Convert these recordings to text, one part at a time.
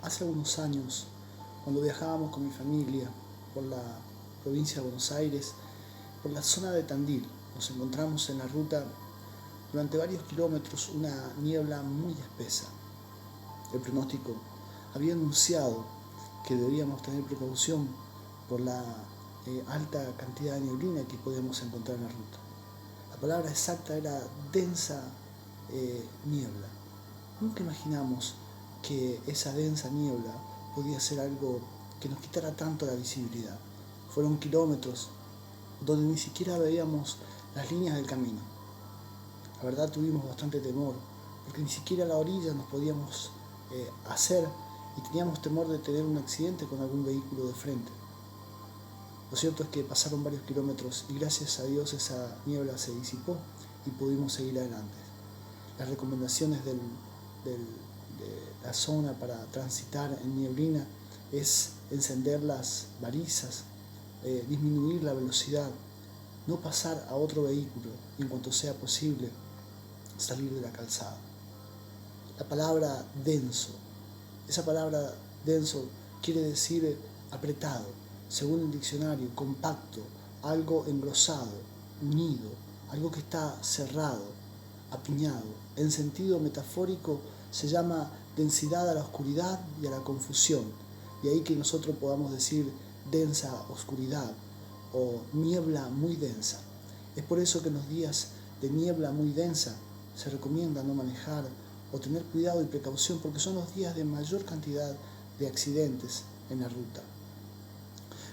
Hace algunos años, cuando viajábamos con mi familia por la provincia de Buenos Aires, por la zona de Tandil, nos encontramos en la ruta durante varios kilómetros una niebla muy espesa. El pronóstico había anunciado que deberíamos tener precaución por la alta cantidad de neblina que podíamos encontrar en la ruta. La palabra exacta era densa niebla. Nunca imaginamos que esa densa niebla podía ser algo que nos quitara tanto la visibilidad. Fueron kilómetros donde ni siquiera veíamos las líneas del camino. La verdad tuvimos bastante temor, porque ni siquiera a la orilla nos podíamos hacer y teníamos temor de tener un accidente con algún vehículo de frente. Lo cierto es que pasaron varios kilómetros y gracias a Dios esa niebla se disipó y pudimos seguir adelante. Las recomendaciones de la zona para transitar en nieblina es encender las balizas, disminuir la velocidad, no pasar a otro vehículo y en cuanto sea posible salir de la calzada. La palabra denso, esa palabra denso quiere decir apretado, según el diccionario, compacto, algo engrosado, unido, algo que está cerrado, apiñado. En sentido metafórico se llama densidad a la oscuridad y a la confusión, y ahí que nosotros podamos decir densa oscuridad o niebla muy densa. Es por eso que en los días de niebla muy densa se recomienda no manejar o tener cuidado y precaución, porque son los días de mayor cantidad de accidentes en la ruta.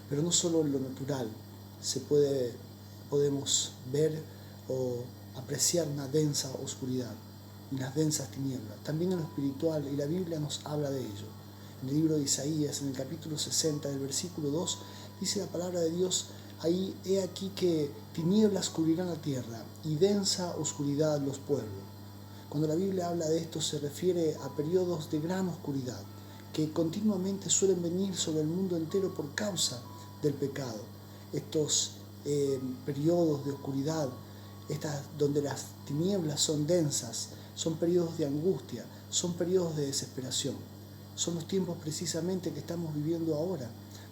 Pero no solo en lo natural podemos ver o apreciar una densa oscuridad y las densas tinieblas, también en lo espiritual, y la Biblia nos habla de ello. En el libro de Isaías, en el capítulo 60, del versículo 2, dice la palabra de Dios: ahí he aquí que tinieblas cubrirán la tierra y densa oscuridad los pueblos. Cuando la Biblia habla de esto se refiere a periodos de gran oscuridad que continuamente suelen venir sobre el mundo entero por causa del pecado. Estos periodos de oscuridad, donde las tinieblas son densas, son periodos de angustia, son periodos de desesperación. Son los tiempos precisamente que estamos viviendo ahora,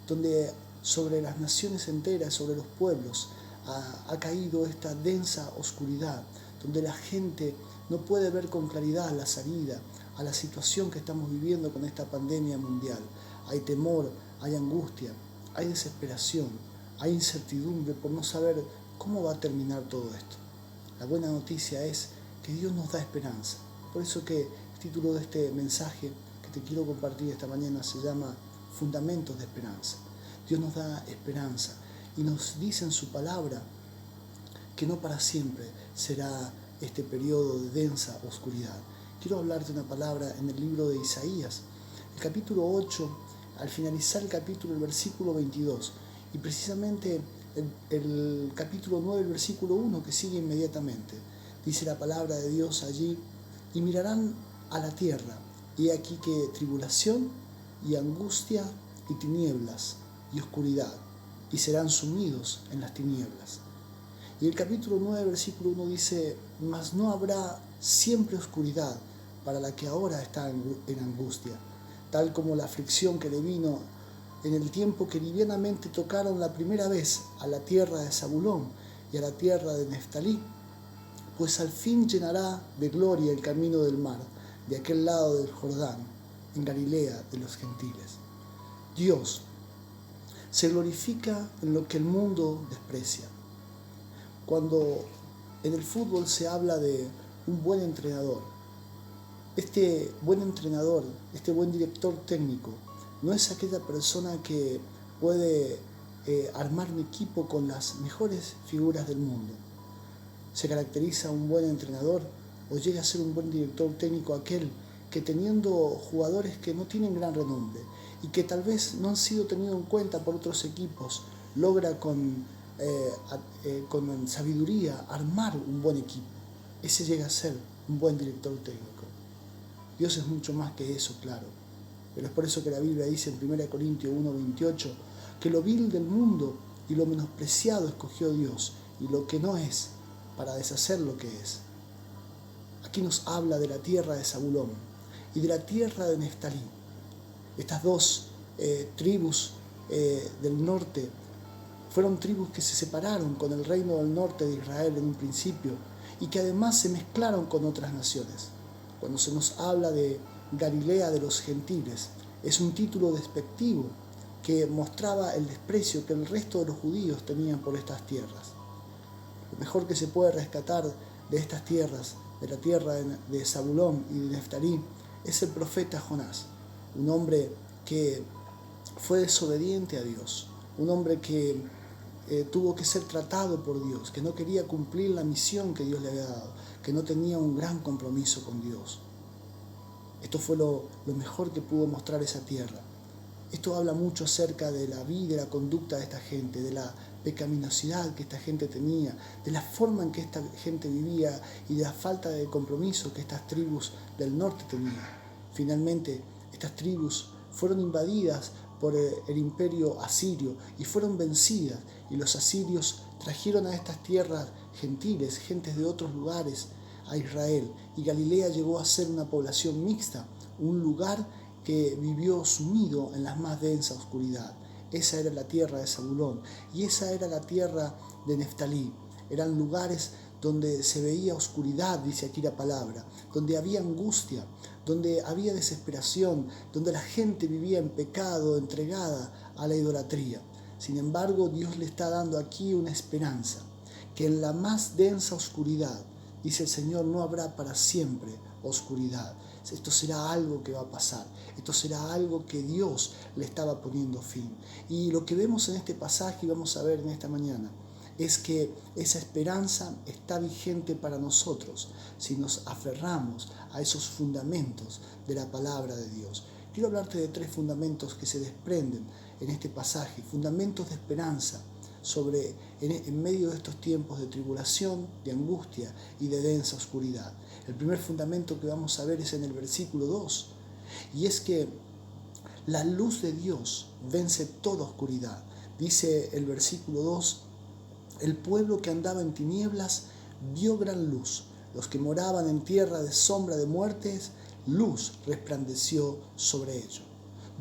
donde sobre las naciones enteras, sobre los pueblos, ha caído esta densa oscuridad, donde la gente no puede ver con claridad la salida a la situación que estamos viviendo con esta pandemia mundial. Hay temor, hay angustia, hay desesperación, hay incertidumbre por no saber cómo va a terminar todo esto. La buena noticia es que Dios nos da esperanza. Por eso que el título de este mensaje que te quiero compartir esta mañana se llama Fundamentos de Esperanza. Dios nos da esperanza y nos dice en su palabra que no para siempre será este periodo de densa oscuridad. Quiero hablarte una palabra en el libro de Isaías, el capítulo 8, al finalizar el capítulo, el versículo 22, y precisamente el capítulo 9, el versículo 1, que sigue inmediatamente. Dice la palabra de Dios allí: y mirarán a la tierra, y he aquí que tribulación y angustia y tinieblas y oscuridad, y serán sumidos en las tinieblas. Y el capítulo 9, versículo 1 dice: mas no habrá siempre oscuridad para la que ahora está en angustia, tal como la aflicción que le vino en el tiempo que livianamente tocaron la primera vez a la tierra de Zabulón y a la tierra de Neftalí, pues al fin llenará de gloria el camino del mar, de aquel lado del Jordán, en Galilea de los gentiles. Dios se glorifica en lo que el mundo desprecia. Cuando en el fútbol se habla de un buen entrenador, este buen entrenador, este buen director técnico, no es aquella persona que puede armar un equipo con las mejores figuras del mundo. Se caracteriza un buen entrenador o llega a ser un buen director técnico aquel que, teniendo jugadores que no tienen gran renombre y que tal vez no han sido tenidos en cuenta por otros equipos, logra con sabiduría armar un buen equipo. Ese llega a ser un buen director técnico. Dios es mucho más que eso, claro. Pero es por eso que la Biblia dice en 1 Corintios 1:28 que lo vil del mundo y lo menospreciado escogió Dios, y lo que no es, para deshacer lo que es. Aquí nos habla de la tierra de Zabulón y de la tierra de Neftalí. Estas dos tribus del norte fueron tribus que se separaron con el reino del norte de Israel en un principio y que además se mezclaron con otras naciones. Cuando se nos habla de Galilea de los gentiles, es un título despectivo que mostraba el desprecio que el resto de los judíos tenían por estas tierras. Lo mejor que se puede rescatar de estas tierras, de la tierra de Zabulón y de Neftalí, es el profeta Jonás, un hombre que fue desobediente a Dios, un hombre que tuvo que ser tratado por Dios, que no quería cumplir la misión que Dios le había dado, que no tenía un gran compromiso con Dios. Esto fue lo mejor que pudo mostrar esa tierra. Esto habla mucho acerca de la vida y de la conducta de esta gente, de la pecaminosidad que esta gente tenía, de la forma en que esta gente vivía y de la falta de compromiso que estas tribus del norte tenían. Finalmente, estas tribus fueron invadidas por el imperio asirio y fueron vencidas, y los asirios trajeron a estas tierras gentiles, gentes de otros lugares, a Israel, y Galilea llegó a ser una población mixta, un lugar que vivió sumido en la más densa oscuridad. Esa era la tierra de Zabulón y esa era la tierra de Neftalí. Eran lugares donde se veía oscuridad, dice aquí la palabra, donde había angustia, donde había desesperación, donde la gente vivía en pecado, entregada a la idolatría. Sin embargo, Dios le está dando aquí una esperanza, que en la más densa oscuridad, dice el Señor, no habrá para siempre oscuridad. Esto será algo que va a pasar, esto será algo que Dios le estaba poniendo fin. Y lo que vemos en este pasaje y vamos a ver en esta mañana es que esa esperanza está vigente para nosotros si nos aferramos a esos fundamentos de la palabra de Dios. Quiero hablarte de 3 fundamentos que se desprenden en este pasaje, fundamentos de esperanza en medio de estos tiempos de tribulación, de angustia y de densa oscuridad. El primer fundamento que vamos a ver es en el versículo 2, y es que la luz de Dios vence toda oscuridad. Dice el versículo 2, el pueblo que andaba en tinieblas vio gran luz, los que moraban en tierra de sombra de muertes, luz resplandeció sobre ellos.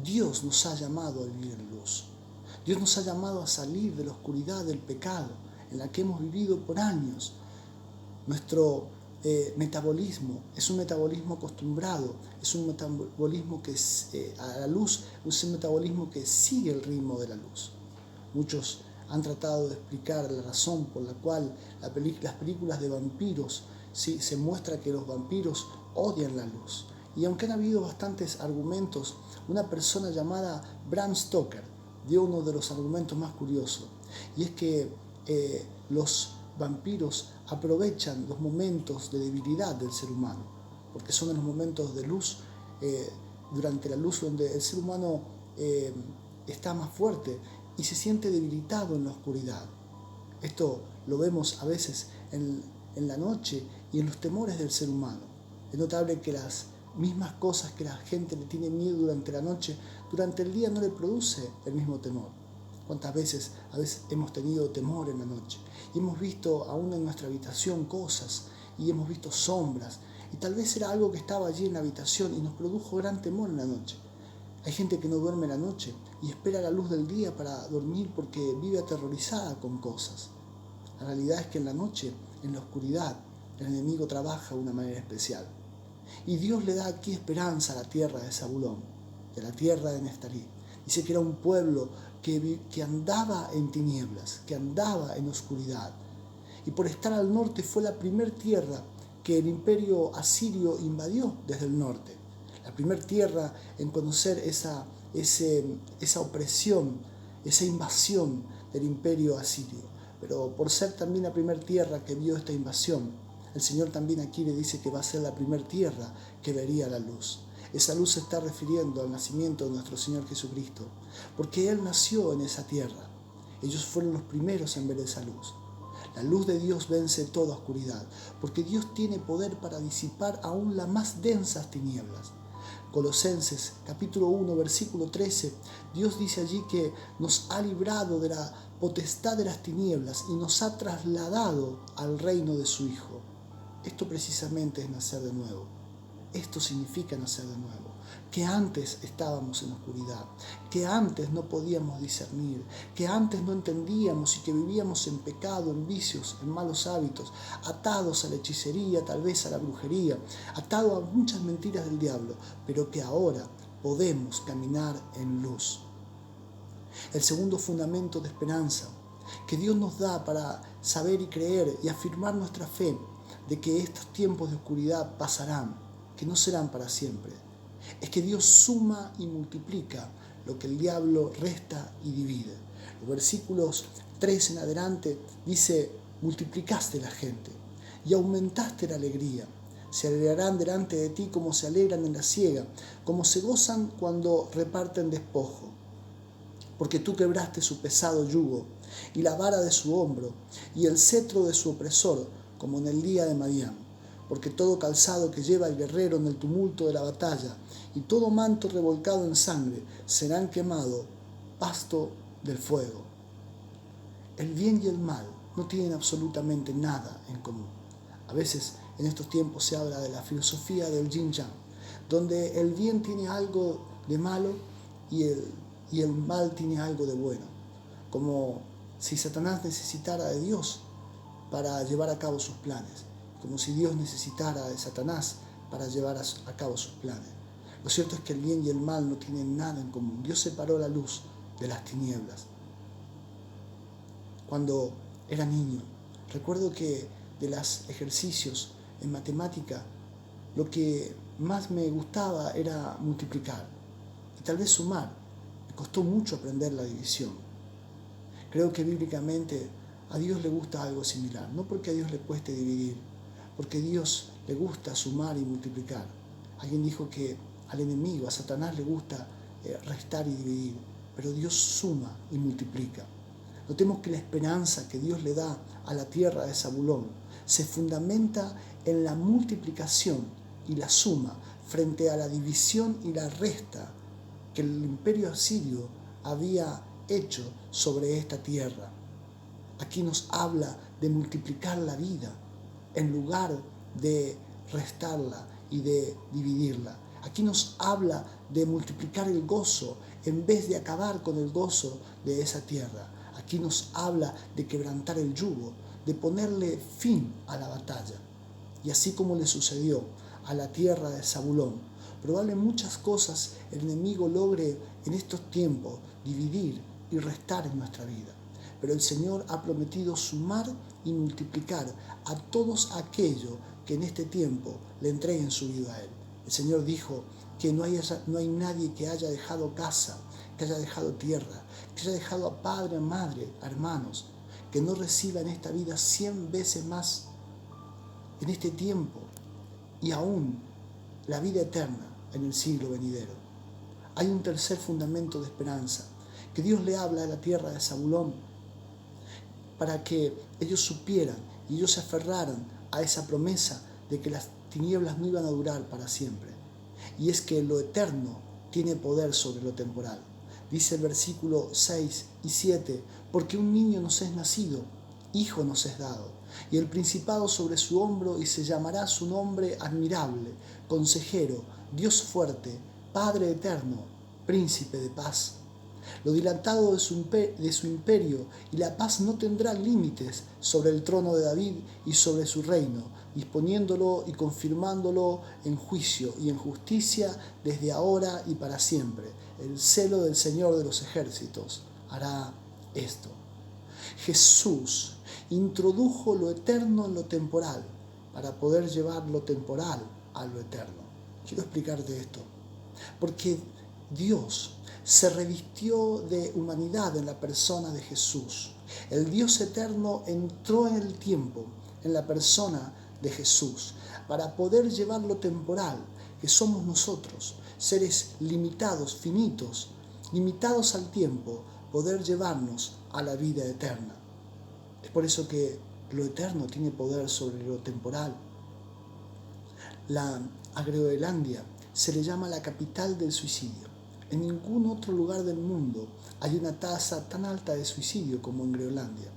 Dios nos ha llamado a vivir en luz. Dios nos ha llamado a salir de la oscuridad del pecado en la que hemos vivido por años. Nuestro metabolismo es un metabolismo acostumbrado, es un metabolismo que a la luz, es un metabolismo que sigue el ritmo de la luz. Muchos han tratado de explicar la razón por la cual las películas de vampiros, ¿sí?, se muestra que los vampiros odian la luz. Y aunque han habido bastantes argumentos, una persona llamada Bram Stoker dio uno de los argumentos más curiosos, y es que los vampiros aprovechan los momentos de debilidad del ser humano, porque son en los momentos de luz, durante la luz, donde el ser humano está más fuerte y se siente debilitado en la oscuridad. Esto lo vemos a veces en la noche y en los temores del ser humano. Es notable que las mismas cosas que la gente le tiene miedo durante la noche, durante el día no le produce el mismo temor. ¿Cuántas veces hemos tenido temor en la noche? Y hemos visto aún en nuestra habitación cosas, y hemos visto sombras, y tal vez era algo que estaba allí en la habitación y nos produjo gran temor en la noche. Hay gente que no duerme en la noche y espera la luz del día para dormir porque vive aterrorizada con cosas. La realidad es que en la noche, en la oscuridad, el enemigo trabaja de una manera especial. Y Dios le da aquí esperanza a la tierra de Zabulón, de la tierra de Neftalí. Dice que era un pueblo que andaba en tinieblas, que andaba en oscuridad. Y por estar al norte fue la primer tierra que el imperio asirio invadió desde el norte. La primera tierra en conocer esa opresión, esa invasión del imperio asirio. Pero por ser también la primera tierra que vio esta invasión, el Señor también aquí le dice que va a ser la primera tierra que vería la luz. Esa luz se está refiriendo al nacimiento de nuestro Señor Jesucristo, porque Él nació en esa tierra. Ellos fueron los primeros en ver esa luz. La luz de Dios vence toda oscuridad, porque Dios tiene poder para disipar aún las más densas tinieblas. Colosenses capítulo 1, versículo 13, Dios dice allí que nos ha librado de la potestad de las tinieblas y nos ha trasladado al reino de su Hijo. Esto precisamente es nacer de nuevo. Esto significa nacer de nuevo. que antes estábamos en oscuridad, que antes no podíamos discernir, que antes no entendíamos y que vivíamos en pecado, en vicios, en malos hábitos, atados a la hechicería, tal vez a la brujería, atados a muchas mentiras del diablo, pero que ahora podemos caminar en luz. El segundo fundamento de esperanza que Dios nos da para saber y creer y afirmar nuestra fe de que estos tiempos de oscuridad pasarán, que no serán para siempre, es que Dios suma y multiplica lo que el diablo resta y divide. Los versículos 3 en adelante dice: multiplicaste la gente y aumentaste la alegría. Se alegrarán delante de ti como se alegran en la siega, como se gozan cuando reparten despojo. Porque tú quebraste su pesado yugo y la vara de su hombro y el cetro de su opresor, como en el día de Madián. Porque todo calzado que lleva el guerrero en el tumulto de la batalla y todo manto revolcado en sangre serán quemado, pasto del fuego. El bien y el mal no tienen absolutamente nada en común. A veces en estos tiempos se habla de la filosofía del yin-yang, donde el bien tiene algo de malo y el mal tiene algo de bueno, como si Satanás necesitara de Dios para llevar a cabo sus planes, como si Dios necesitara de Satanás para llevar a cabo sus planes. Lo cierto es que el bien y el mal no tienen nada en común. Dios separó la luz de las tinieblas. Cuando era niño, recuerdo que de los ejercicios en matemática, lo que más me gustaba era multiplicar y tal vez sumar. Me costó mucho aprender la división. Creo que bíblicamente a Dios le gusta algo similar, no porque a Dios le cueste dividir, porque a Dios le gusta sumar y multiplicar. Alguien dijo que al enemigo, a Satanás, le gusta restar y dividir, pero Dios suma y multiplica. Notemos que la esperanza que Dios le da a la tierra de Zabulón se fundamenta en la multiplicación y la suma frente a la división y la resta que el imperio asirio había hecho sobre esta tierra. Aquí nos habla de multiplicar la vida en lugar de restarla y de dividirla. Aquí nos habla de multiplicar el gozo en vez de acabar con el gozo de esa tierra. Aquí nos habla de quebrantar el yugo, de ponerle fin a la batalla. Y así como le sucedió a la tierra de Zabulón, probablemente muchas cosas el enemigo logre en estos tiempos dividir y restar en nuestra vida. Pero el Señor ha prometido sumar y multiplicar a todos aquellos que en este tiempo le entreguen su vida a Él. El Señor dijo que no hay nadie que haya dejado casa, que haya dejado tierra, que haya dejado a padre, a madre, a hermanos, que no reciba en esta vida 100 veces más en este tiempo y aún la vida eterna en el siglo venidero. Hay un tercer fundamento de esperanza, que Dios le habla a la tierra de Zabulón para que ellos supieran y ellos se aferraran a esa promesa de que las tinieblas no iban a durar para siempre. Y es que lo eterno tiene poder sobre lo temporal. Dice el versículo 6 y 7, porque un niño nos es nacido, hijo nos es dado, y el principado sobre su hombro, y se llamará su nombre admirable, consejero, Dios fuerte, Padre eterno, príncipe de paz. Lo dilatado de su imperio y la paz no tendrá límites sobre el trono de David y sobre su reino, disponiéndolo y confirmándolo en juicio y en justicia desde ahora y para siempre. El celo del Señor de los ejércitos hará esto. Jesús introdujo lo eterno en lo temporal para poder llevar lo temporal a lo eterno. Quiero explicarte esto, porque Dios se revistió de humanidad en la persona de Jesús. El Dios eterno entró en el tiempo, en la persona de Jesús, para poder llevar lo temporal, que somos nosotros, seres limitados, finitos, limitados al tiempo, poder llevarnos a la vida eterna. Es por eso que lo eterno tiene poder sobre lo temporal. La Groenlandia se le llama la capital del suicidio. En ningún otro lugar del mundo hay una tasa tan alta de suicidio como en Groenlandia.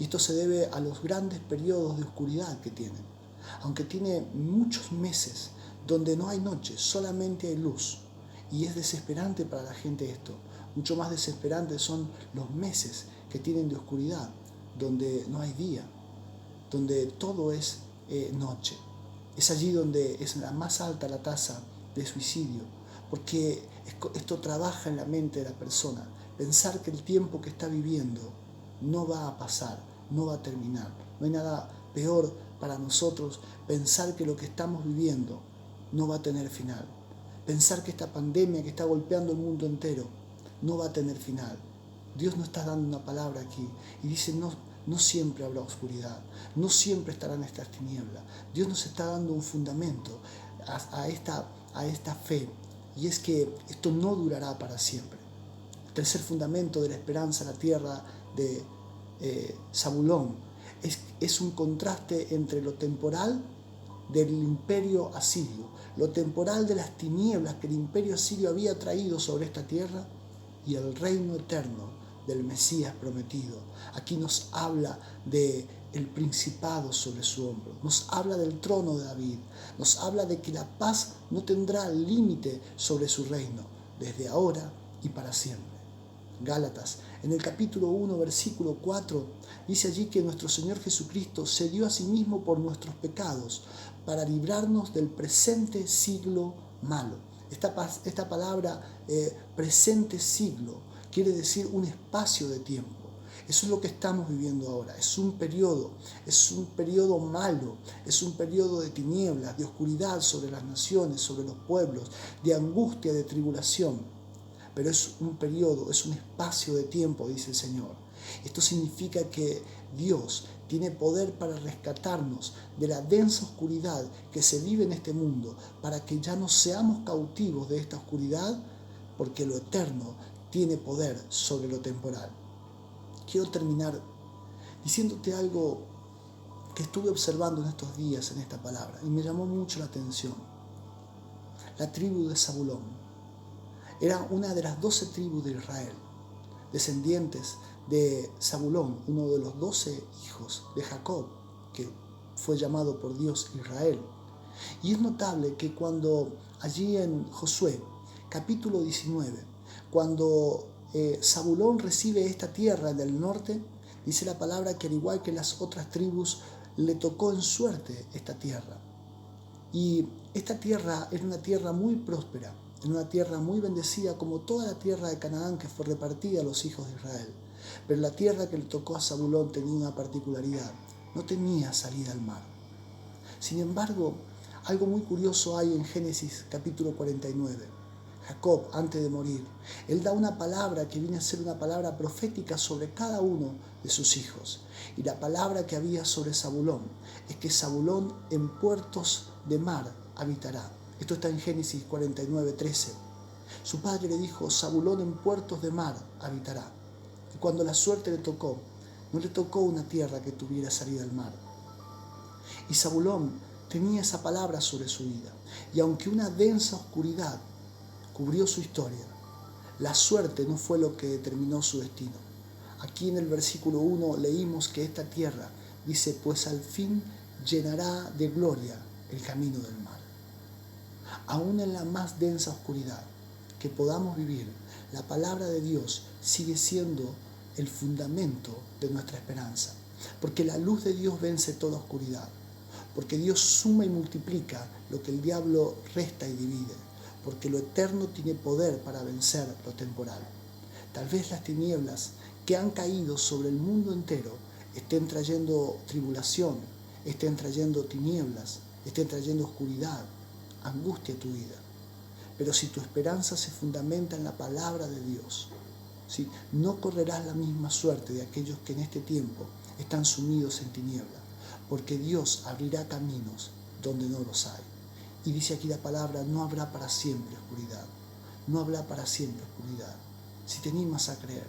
Y esto se debe a los grandes periodos de oscuridad que tienen. Aunque tiene muchos meses donde no hay noche, solamente hay luz. Y es desesperante para la gente esto. Mucho más desesperante son los meses que tienen de oscuridad, donde no hay día, donde todo es noche. Es allí donde es la más alta la tasa de suicidio, porque esto trabaja en la mente de la persona. Pensar que el tiempo que está viviendo no va a pasar, no va a terminar. No hay nada peor para nosotros pensar que lo que estamos viviendo no va a tener final. Pensar que esta pandemia que está golpeando el mundo entero no va a tener final. Dios nos está dando una palabra aquí y dice, no siempre habrá oscuridad, no siempre estarán estas tinieblas. Dios nos está dando un fundamento a esta fe, y es que esto no durará para siempre. El tercer fundamento de la esperanza en la tierra de Zabulón es un contraste entre lo temporal del imperio asirio, lo temporal de las tinieblas que el imperio asirio había traído sobre esta tierra, y el reino eterno del Mesías prometido. Aquí nos habla de el principado sobre su hombro, nos habla del trono de David, nos habla de que la paz no tendrá límite sobre su reino, desde ahora y para siempre. Gálatas, en el capítulo 1, versículo 4, dice allí que nuestro Señor Jesucristo se dio a sí mismo por nuestros pecados para librarnos del presente siglo malo. Esta palabra presente siglo quiere decir un espacio de tiempo. Eso es lo que estamos viviendo ahora. Es un periodo malo, es un periodo de tinieblas, de oscuridad sobre las naciones, sobre los pueblos, de angustia, de tribulación. Pero es un periodo, es un espacio de tiempo, dice el Señor. Esto significa que Dios tiene poder para rescatarnos de la densa oscuridad que se vive en este mundo, para que ya no seamos cautivos de esta oscuridad, porque lo eterno tiene poder sobre lo temporal. Quiero terminar diciéndote algo que estuve observando en estos días en esta palabra y me llamó mucho la atención. La tribu de Zabulón era una de las 12 tribus de Israel, descendientes de Zabulón, uno de los 12 hijos de Jacob, que fue llamado por Dios Israel. Y es notable que cuando allí en Josué, capítulo 19, cuando Zabulón recibe esta tierra del norte, dice la palabra que al igual que las otras tribus, le tocó en suerte esta tierra. Y esta tierra era una tierra muy próspera, era una tierra muy bendecida, como toda la tierra de Canaán que fue repartida a los hijos de Israel. Pero la tierra que le tocó a Zabulón tenía una particularidad: no tenía salida al mar. Sin embargo, algo muy curioso hay en Génesis capítulo 49. Jacob, antes de morir, él da una palabra que viene a ser una palabra profética sobre cada uno de sus hijos. Y la palabra que había sobre Zabulón es que Zabulón en puertos de mar habitará. Esto está en Génesis 49:13. Su padre le dijo: Zabulón en puertos de mar habitará. Y cuando la suerte le tocó, no le tocó una tierra que tuviera salida al mar. Y Zabulón tenía esa palabra sobre su vida. Y aunque una densa oscuridad cubrió su historia, la suerte no fue lo que determinó su destino. Aquí en el versículo 1 leímos que esta tierra, dice, pues al fin llenará de gloria el camino del mar. Aún en la más densa oscuridad que podamos vivir, la palabra de Dios sigue siendo el fundamento de nuestra esperanza, porque la luz de Dios vence toda oscuridad, porque Dios suma y multiplica lo que el diablo resta y divide, porque lo eterno tiene poder para vencer lo temporal. Tal vez las tinieblas que han caído sobre el mundo entero estén trayendo tribulación, estén trayendo tinieblas, estén trayendo oscuridad, angustia a tu vida. Pero si tu esperanza se fundamenta en la palabra de Dios, ¿sí?, no correrás la misma suerte de aquellos que en este tiempo están sumidos en tinieblas, porque Dios abrirá caminos donde no los hay. Y dice aquí la palabra: no habrá para siempre oscuridad, no habrá para siempre oscuridad. Si te animas a creer,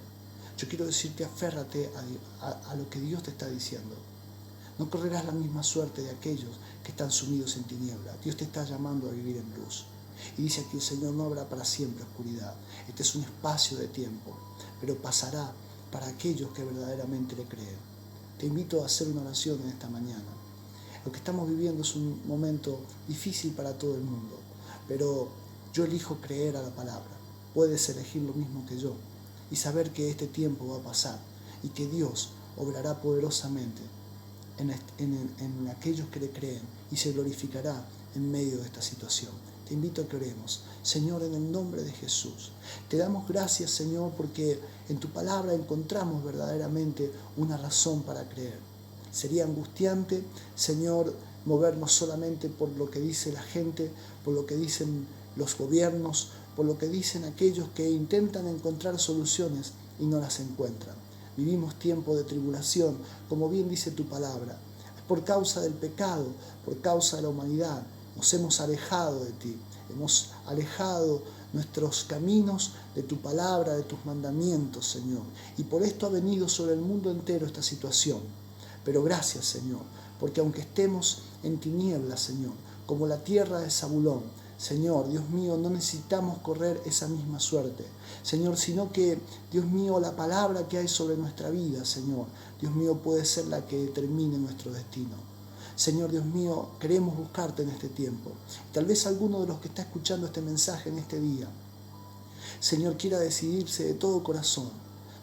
yo quiero decirte, aférrate a lo que Dios te está diciendo. No correrás la misma suerte de aquellos que están sumidos en tinieblas. Dios te está llamando a vivir en luz. Y dice aquí el Señor: no habrá para siempre oscuridad. Este es un espacio de tiempo, pero pasará para aquellos que verdaderamente le creen. Te invito a hacer una oración en esta mañana. Lo que estamos viviendo es un momento difícil para todo el mundo, pero Yo elijo creer a la palabra. Puedes elegir lo mismo que yo y saber que este tiempo va a pasar y que Dios obrará poderosamente en aquellos que le creen y se glorificará en medio de esta situación. Te invito a que oremos. Señor, en el nombre de Jesús, te damos gracias, Señor, porque en tu palabra encontramos verdaderamente una razón para creer. Sería angustiante, Señor, movernos solamente por lo que dice la gente, por lo que dicen los gobiernos, por lo que dicen aquellos que intentan encontrar soluciones y no las encuentran. Vivimos tiempo de tribulación, como bien dice tu palabra. Por causa del pecado, por causa de la humanidad, nos hemos alejado de ti. Hemos alejado nuestros caminos de tu palabra, de tus mandamientos, Señor. Y por esto ha venido sobre el mundo entero esta situación. Pero gracias, Señor, porque aunque estemos en tinieblas, Señor, como la tierra de Zabulón, Señor, Dios mío, no necesitamos correr esa misma suerte, Señor, sino que, Dios mío, la palabra que hay sobre nuestra vida, Señor, Dios mío, puede ser la que determine nuestro destino. Señor, Dios mío, queremos buscarte en este tiempo. Tal vez alguno de los que está escuchando este mensaje en este día, Señor, quiera decidirse de todo corazón,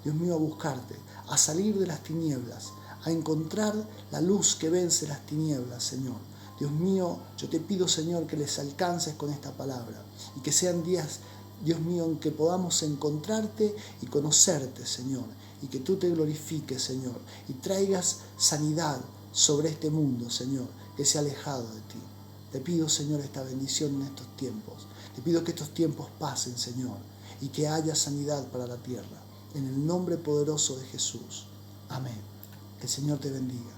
Dios mío, a buscarte, a salir de las tinieblas, a encontrar la luz que vence las tinieblas, Señor. Dios mío, yo te pido, Señor, que les alcances con esta palabra y que sean días, Dios mío, en que podamos encontrarte y conocerte, Señor, y que tú te glorifiques, Señor, y traigas sanidad sobre este mundo, Señor, que se ha alejado de ti. Te pido, Señor, esta bendición en estos tiempos. Te pido que estos tiempos pasen, Señor, y que haya sanidad para la tierra. En el nombre poderoso de Jesús. Amén. Que el Señor te bendiga.